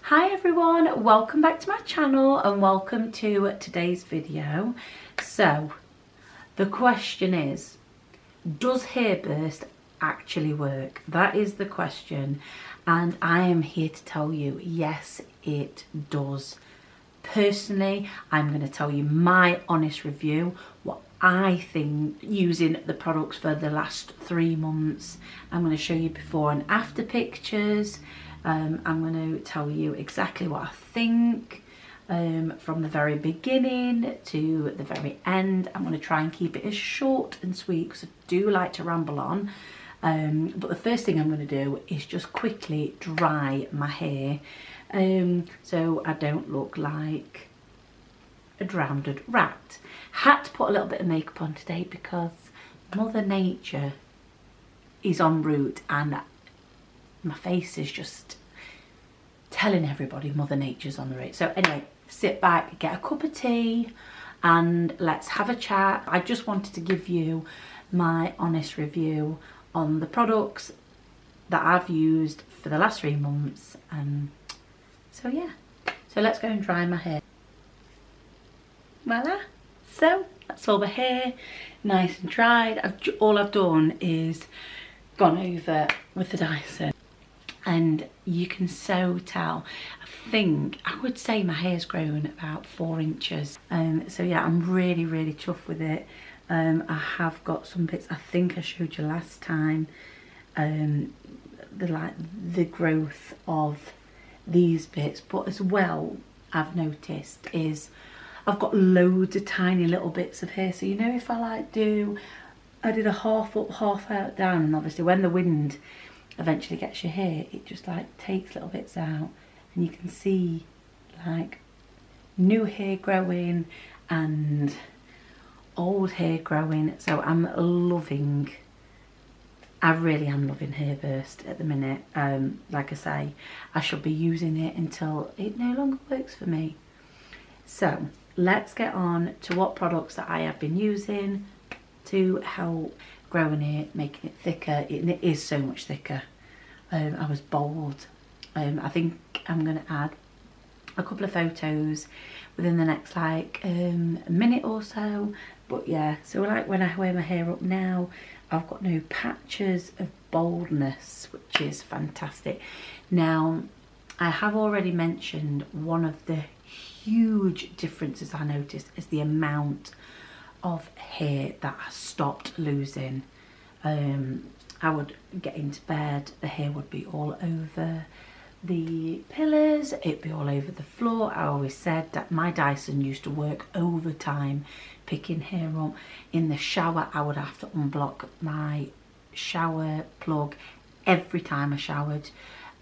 Hi everyone, welcome back to my channel and welcome to today's video. So the question is, does HAIRBURST actually work? That is the question, and I am here to tell you yes, it does. Personally, I'm going to tell you my honest review, what I think using the products for the last 3 months. I'm going to show you before and after pictures. I'm going to tell you exactly what I think from the very beginning to the very end. I'm going to try and keep it as short and sweet because I do like to ramble on. But the first thing I'm going to do is just quickly dry my hair so I don't look like a drowned rat. Had to put a little bit of makeup on today because Mother Nature is en route and my face is just telling everybody Mother Nature's on the route. So anyway, sit back, get a cup of tea and let's have a chat. I just wanted to give you my honest review on the products that I've used for the last 3 months. So yeah, so let's go and dry my hair. Voila. So that's all the hair, nice and dried. All I've done is gone over with the Dyson. And you can so tell, I would say my hair's grown about 4 inches. So yeah, I'm really chuffed with it. I have got some bits, I think I showed you last time, the growth of these bits, but as well I've noticed is I've got loads of tiny little bits of hair. So you know, if I did a half up, half out down, and obviously when the wind eventually gets your hair, it just like takes little bits out and you can see like new hair growing and old hair growing. So I really am loving HAIRBURST at the minute. Like I say, I should be using it until it no longer works for me. So let's get on to what products that I have been using to help growing it, making it thicker. It is so much thicker. I was bold. I think I'm going to add a couple of photos within the next like a minute or so. But yeah, so like when I wear my hair up now, I've got no patches of boldness, which is fantastic. Now, I have already mentioned one of the huge differences I noticed is the amount of hair that I stopped losing. I would get into bed, the hair would be all over the pillars, it'd be all over the floor. I always said that my Dyson used to work overtime picking hair up. In the shower, I would have to unblock my shower plug every time I showered.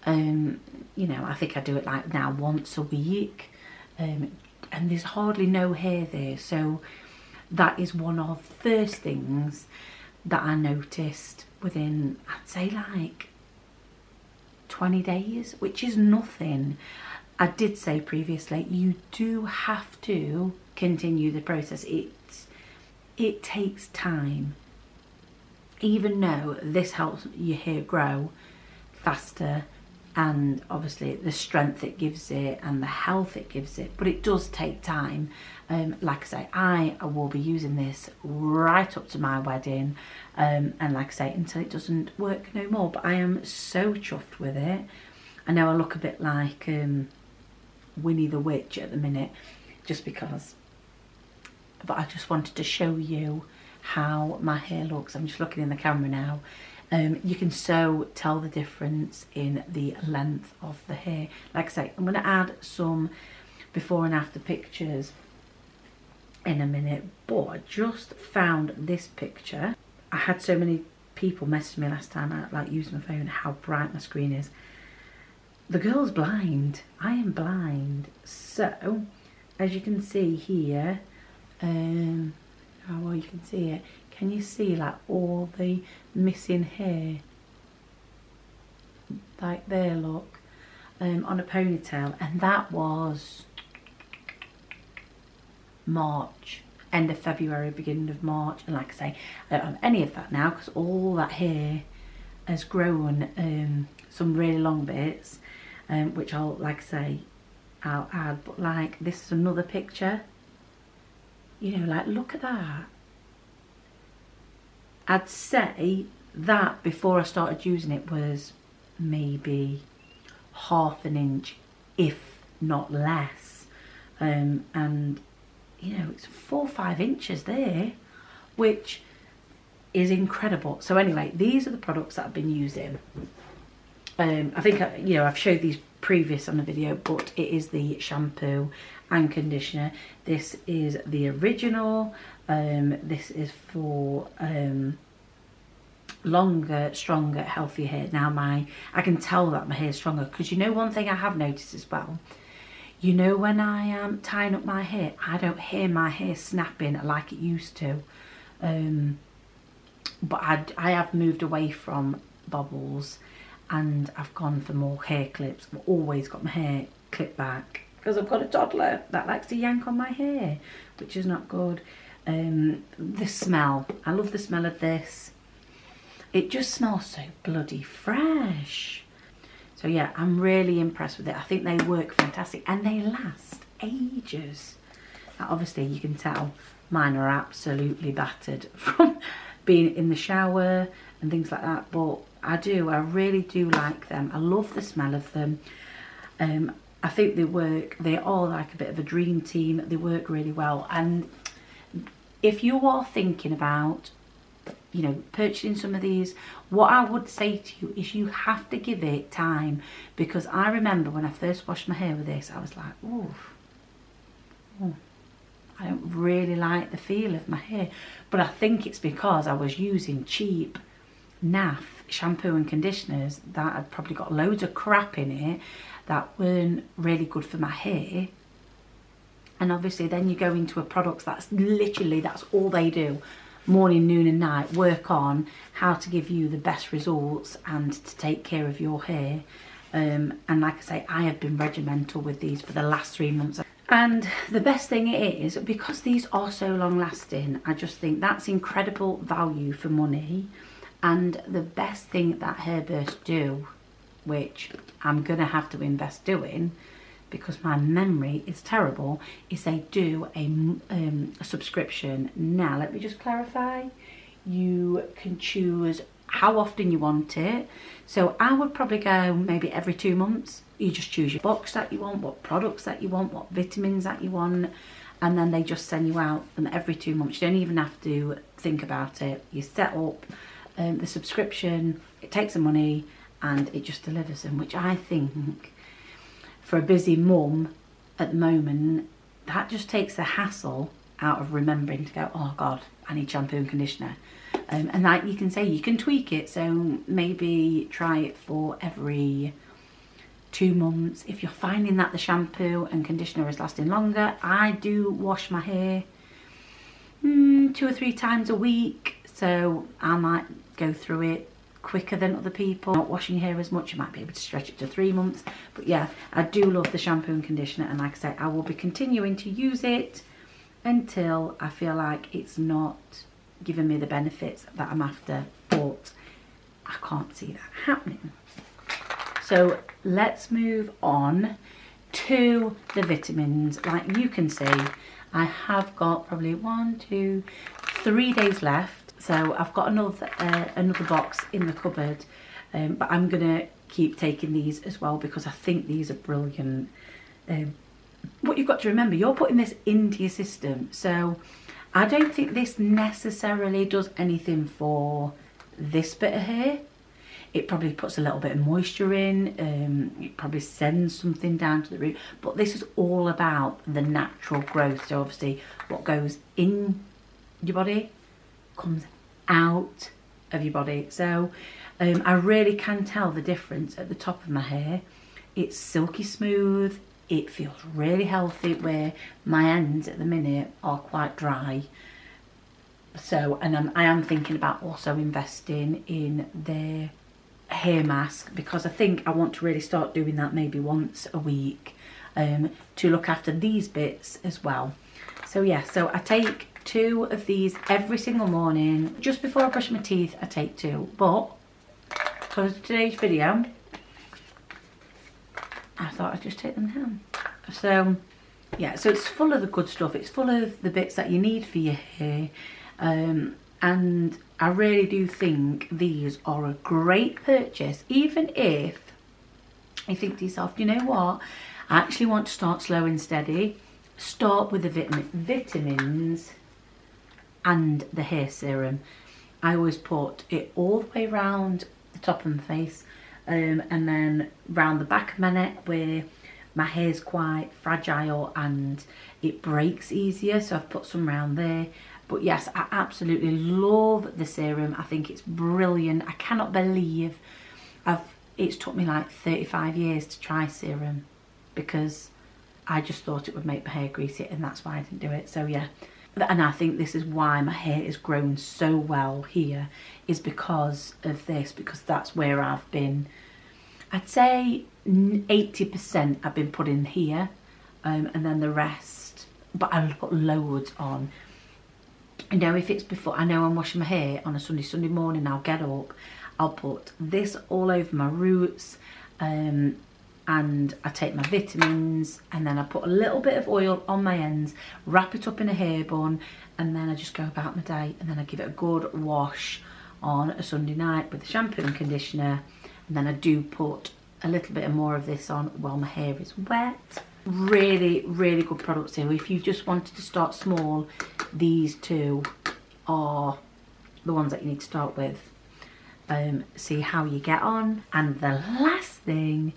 You know, I think I do it like now once a week, and there's hardly no hair there. So that is one of the first things that I noticed within, I'd say like 20 days, which is nothing. I did say previously, you do have to continue the process. It takes time. Even though this helps your hair grow faster, and obviously the strength it gives it and the health it gives it, but it does take time. Like I say, I will be using this right up to my wedding, and like I say, until it doesn't work no more. But I am so chuffed with it. I know I look a bit like Winnie the Witch at the minute, just because, but I just wanted to show you how my hair looks. I'm just looking in the camera now. You can so tell the difference in the length of the hair. Like I say, I'm going to add some before and after pictures in a minute, but I just found this picture. I had so many people message me last time I like using my phone how bright my screen is. The girl's blind. I am blind. So as you can see here, oh well, you can see it. Can you see like all the missing hair? Like there, look, on a ponytail, and that was March, end of February, beginning of March. And like I say, I don't have any of that now because all that hair has grown some really long bits, which I'll, like I say, I'll add. But like, this is another picture, you know, like, look at that. I'd say that before I started using it was maybe ½ an inch, if not less, and you know, it's 4 or 5 inches there, which is incredible. So anyway, these are the products that I've been using. I think, you know, I've showed these previous on the video, but it is the shampoo and conditioner. This is the original. This is for longer, stronger, healthier hair. Now I can tell that my hair is stronger, because you know, one thing I have noticed as well, you know, when I am tying up my hair, I don't hear my hair snapping like it used to. But I have moved away from bobbles, and I've gone for more hair clips. I've always got my hair clipped back, because I've got a toddler that likes to yank on my hair, which is not good. The smell, I love the smell of this. It just smells so bloody fresh. So yeah, I'm really impressed with it. I think they work fantastic, and they last ages. Now, obviously you can tell mine are absolutely battered from being in the shower and things like that, but I really do like them. I love the smell of them. I think they're all like a bit of a dream team. They work really well. And if you are thinking about, you know, purchasing some of these, what I would say to you is you have to give it time, because I remember when I first washed my hair with this, I was like, ooh, I don't really like the feel of my hair. But I think it's because I was using cheap naff shampoo and conditioners that had probably got loads of crap in it that weren't really good for my hair. And obviously then you go into a product that's literally, that's all they do, morning, noon and night, work on how to give you the best results and to take care of your hair. And like I say, I have been regimental with these for the last 3 months. And the best thing is, because these are so long lasting, I just think that's incredible value for money. And the best thing that HAIRBURST do, which I'm gonna have to invest doing because my memory is terrible, is they do a subscription. Now let me just clarify, you can choose how often you want it. So I would probably go maybe every 2 months. You just choose your box that you want, what products that you want, what vitamins that you want, and then they just send you out them every 2 months. You don't even have to think about it. You set up the subscription, it takes the money, and it just delivers them, which I think for a busy mum at the moment, that just takes the hassle out of remembering to go, oh God, I need shampoo and conditioner. And like you can say, you can tweak it. So maybe try it for every 2 months. If you're finding that the shampoo and conditioner is lasting longer, I do wash my hair 2 or 3 times a week. So I might go through it quicker than other people. Not washing hair as much, you might be able to stretch it to 3 months. But yeah, I do love the shampoo and conditioner, and like I say, I will be continuing to use it until I feel like it's not giving me the benefits that I'm after, but I can't see that happening. So let's move on to the vitamins. Like you can see, I have got probably 1, 2, 3 days left. So I've got another box in the cupboard, but I'm gonna keep taking these as well because I think these are brilliant. What you've got to remember, you're putting this into your system, so I don't think this necessarily does anything for this bit of hair. It probably puts a little bit of moisture in, it probably sends something down to the root, but this is all about the natural growth. So obviously what goes in your body comes out of your body. So I really can tell the difference at the top of my hair. It's silky smooth, it feels really healthy, where my ends at the minute are quite dry. So, and I am thinking about also investing in their hair mask, because I think I want to really start doing that maybe once a week, to look after these bits as well. So yeah, so I take 2 of these every single morning. Just before I brush my teeth, I take 2. But for today's video, I thought I'd just take them down. So yeah, so it's full of the good stuff. It's full of the bits that you need for your hair. And I really do think these are a great purchase, even if you think to yourself, you know what, I actually want to start slow and steady. Start with the vitamins and the hair serum. I always put it all the way around the top of my face, and then round the back of my neck where my hair's quite fragile and it breaks easier, so I've put some around there. But yes, I absolutely love the serum. I think it's brilliant. I cannot believe it's took me like 35 years to try serum, because I just thought it would make my hair greasy, and that's why I didn't do it. So yeah, and I think this is why my hair is grown so well here, is because of this, because that's where I've been, I'd say 80% I've been put in here, and then the rest, but I'll put loads on. You know, if it's before, I know I'm washing my hair on a Sunday morning, I'll get up, I'll put this all over my roots, and I take my vitamins, and then I put a little bit of oil on my ends, wrap it up in a hair bun, and then I just go about my day, and then I give it a good wash on a Sunday night with the shampoo and conditioner, and then I do put a little bit more of this on while my hair is wet. Really, really good products here. If you just wanted to start small, these two are the ones that you need to start with. See how you get on. And the last thing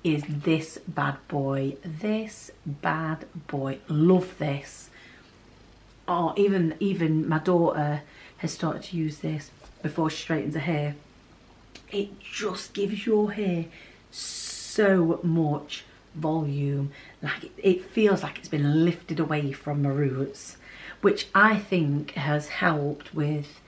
is this bad boy. This bad boy. Love this. Oh, even my daughter has started to use this before she straightens her hair. It just gives your hair so much volume. Like it feels like it's been lifted away from my roots, which I think has helped with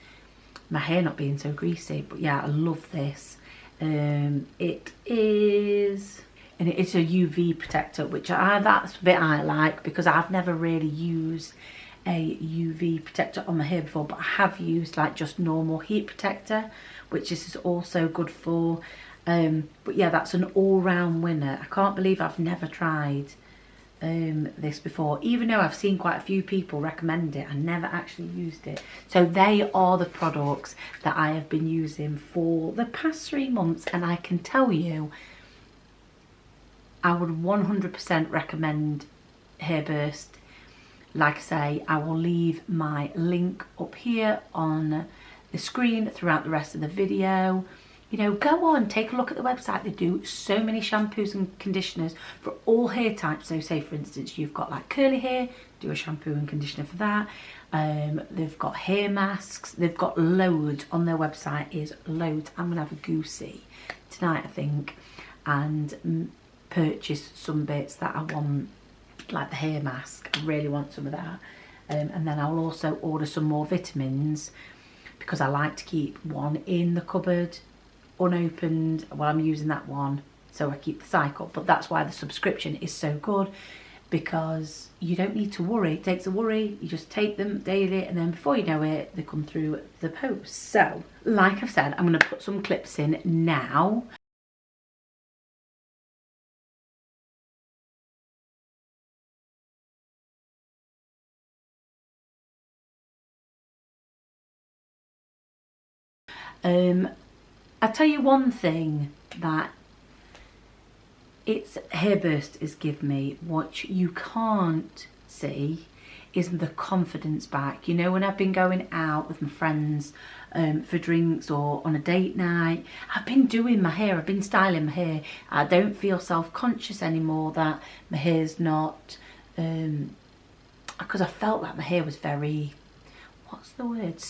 my hair not being so greasy. But yeah, I love this. It is, and it's a UV protector, which that's the bit I like, because I've never really used a UV protector on my hair before, but I have used like just normal heat protector, which this is also good for. But yeah, that's an all-round winner. I can't believe I've never tried this before, even though I've seen quite a few people recommend it. I never actually used it. So they are the products that I have been using for the past 3 months, and I can tell you, I would 100% recommend HAIRBURST. Like I say, I will leave my link up here on the screen throughout the rest of the video. You know, go on, take a look at the website. They do so many shampoos and conditioners for all hair types. So say for instance you've got like curly hair, do a shampoo and conditioner for that. They've got hair masks, they've got loads on their website, is loads. I'm gonna have a goosey tonight, I think, and purchase some bits that I want, like the hair mask. I really want some of that. And then I'll also order some more vitamins, because I like to keep one in the cupboard unopened while I'm using that one, so I keep the cycle. But that's why the subscription is so good, because you don't need to worry. It takes a worry. You just take them daily, and then before you know it, they come through the post. So like I've said, I'm going to put some clips in now. I'll tell you one thing that HAIRBURST is giving me, what you can't see, is the confidence back. You know, when I've been going out with my friends for drinks or on a date night, I've been doing my hair, I've been styling my hair. I don't feel self-conscious anymore that my hair's not, because I felt like my hair was very, what's the word,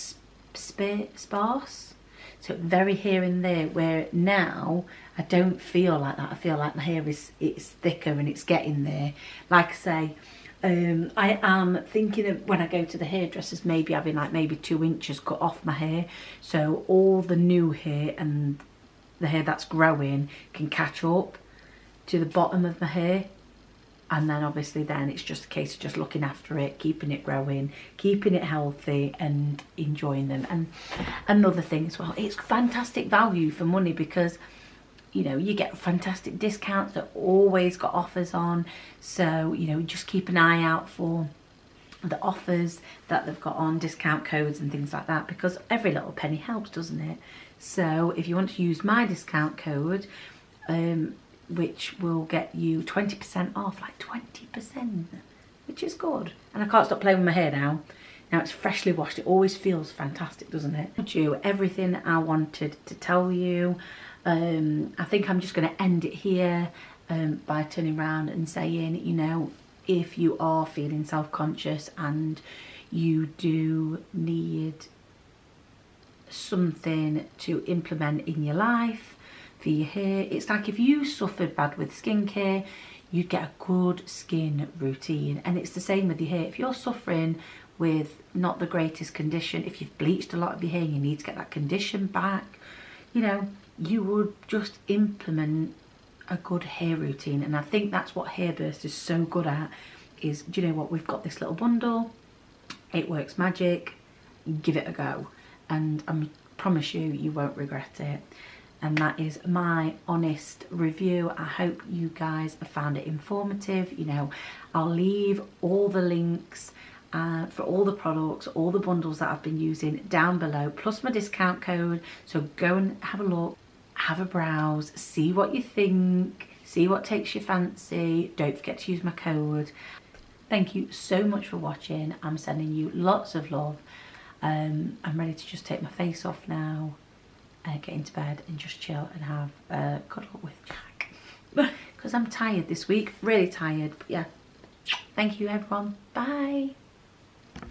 sparse. So very here and there, where now I don't feel like that. I feel like my hair it's thicker and it's getting there. Like I say, I am thinking of, when I go to the hairdressers, maybe having like maybe 2 inches cut off my hair, so all the new hair and the hair that's growing can catch up to the bottom of my hair. And then obviously then it's just a case of just looking after it, keeping it growing, keeping it healthy and enjoying them. And another thing as well, it's fantastic value for money, because you know, you get fantastic discounts. They're always got offers on, so you know, just keep an eye out for the offers that they've got on, discount codes and things like that, because every little penny helps, doesn't it? So if you want to use my discount code, which will get you 20% off, like 20%, which is good. And I can't stop playing with my hair now. Now it's freshly washed. It always feels fantastic, doesn't it? I told you everything I wanted to tell you. I think I'm just going to end it here by turning around and saying, you know, if you are feeling self-conscious and you do need something to implement in your life for your hair, it's like if you suffered bad with skincare, you'd get a good skin routine. And it's the same with your hair. If you're suffering with not the greatest condition, if you've bleached a lot of your hair and you need to get that condition back, you know, you would just implement a good hair routine. And I think that's what HAIRBURST is so good at, is, do you know what, we've got this little bundle, it works magic, give it a go, and I promise you, you won't regret it. And that is my honest review. I hope you guys have found it informative. You know, I'll leave all the links for all the products, all the bundles that I've been using down below, plus my discount code. So go and have a look, have a browse, see what you think, see what takes your fancy. Don't forget to use my code. Thank you so much for watching. I'm sending you lots of love. I'm ready to just take my face off now, get into bed and just chill and have a cuddle with Jack. Because I'm tired this week, really tired. But yeah, thank you everyone. Bye.